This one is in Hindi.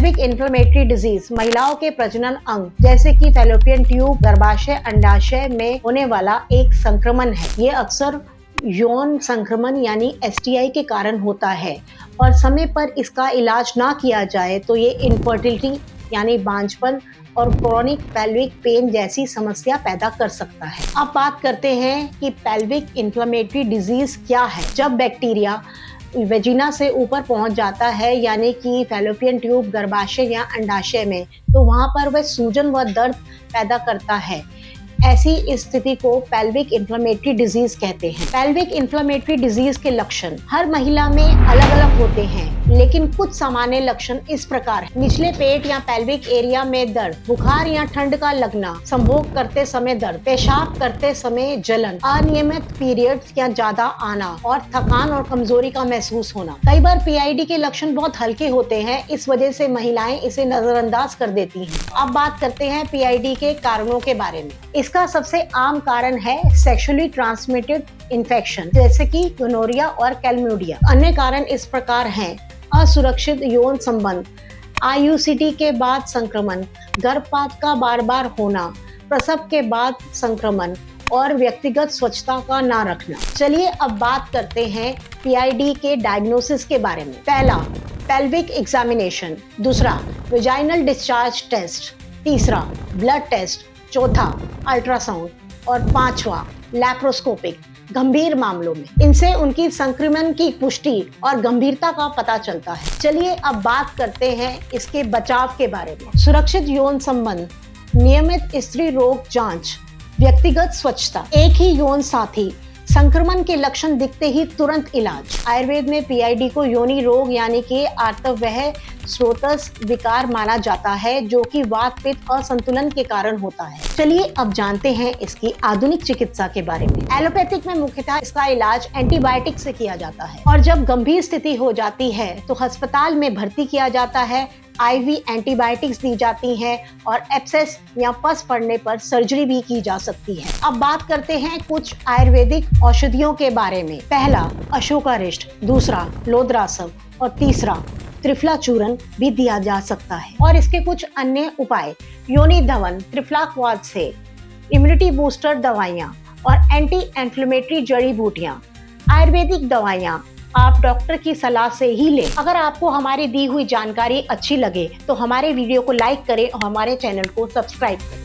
पेल्विक इन्फ्लेमेटरी डिजीज महिलाओं के प्रजनन अंग जैसे कि फैलोपियन ट्यूब, गर्भाशय, अंडाशय में होने वाला एक संक्रमण है। ये अक्सर यौन संक्रमण यानी STI के कारण होता है और समय पर इसका इलाज ना किया जाए तो ये इनफर्टिलिटी यानी बांझपन और क्रोनिक पेल्विक पेन जैसी समस्या पैदा कर सकता है। अब बात करते हैं कि पेल्विक इन्फ्लेमेटरी डिजीज क्या है। जब बैक्टीरिया वेजिना से ऊपर पहुंच जाता है यानी कि फैलोपियन ट्यूब, गर्भाशय या अंडाशय में, तो वहां पर वह सूजन व दर्द पैदा करता है। ऐसी स्थिति को पेल्विक इन्फ्लेमेटरी डिजीज कहते हैं। पेल्विक इन्फ्लेमेटरी डिजीज के लक्षण हर महिला में अलग अलग होते हैं, लेकिन कुछ सामान्य लक्षण इस प्रकार हैं। निचले पेट या पेल्विक एरिया में दर्द, बुखार या ठंड का लगना, संभोग करते समय दर्द, पेशाब करते समय जलन, अनियमित पीरियड्स या ज्यादा आना और थकान और कमजोरी का महसूस होना। कई बार PID के लक्षण बहुत हल्के होते हैं, इस वजह से महिलाएं इसे नजरअंदाज कर देती हैं। अब बात करते हैं PID के कारणों के बारे में। इसका सबसे आम कारण है सेक्सुअली ट्रांसमिटेड इन्फेक्शन जैसे कि गोनोरिया और क्लैमिडिया। अन्य कारण इस प्रकार हैं: असुरक्षित यौन संबंध, IUCD के बाद संक्रमण, गर्भपात का बार बार होना, प्रसव के बाद संक्रमण और व्यक्तिगत स्वच्छता का ना रखना। चलिए अब बात करते हैं PID के डायग्नोसिस के बारे में। पहला, पेल्विक एग्जामिनेशन। दूसरा, वेजाइनल डिस्चार्ज टेस्ट। तीसरा, ब्लड टेस्ट। चौथा, अल्ट्रासाउंड। और पांचवा, लैप्रोस्कोपिक। गंभीर मामलों में इनसे उनकी संक्रमण की पुष्टि और गंभीरता का पता चलता है। चलिए अब बात करते हैं इसके बचाव के बारे में। सुरक्षित यौन संबंध, नियमित स्त्री रोग जांच, व्यक्तिगत स्वच्छता, एक ही यौन साथी, संक्रमण के लक्षण दिखते ही तुरंत इलाज। आयुर्वेद में PID को योनि रोग यानी कि आर्तवह स्रोतस विकार माना जाता है, जो कि वात पित्त असंतुलन के कारण होता है। चलिए अब जानते हैं इसकी आधुनिक चिकित्सा के बारे में। एलोपैथिक में मुख्यतः इसका इलाज एंटीबायोटिक से किया जाता है और जब गंभीर स्थिति हो जाती है तो अस्पताल में भर्ती किया जाता है, IV एंटीबायोटिक्स दी जाती हैं और एब्सेस या पस पड़ने पर सर्जरी भी की जा सकती है। अब बात करते हैं कुछ आयुर्वेदिक औषधियों के बारे में। पहला, अशोकारिष्ट। दूसरा, लोद्रासव। और तीसरा, त्रिफला चूर्ण भी दिया जा सकता है। और इसके कुछ अन्य उपाय: योनि धवन, त्रिफला क्वाद से, इम्यूनिटी बूस्टर दवाइयाँ और एंटी इन्फ्लेमेटरी जड़ी बूटियाँ। आयुर्वेदिक दवाइयाँ आप डॉक्टर की सलाह से ही लें। अगर आपको हमारी दी हुई जानकारी अच्छी लगे तो हमारे वीडियो को लाइक करें और हमारे चैनल को सब्सक्राइब करें।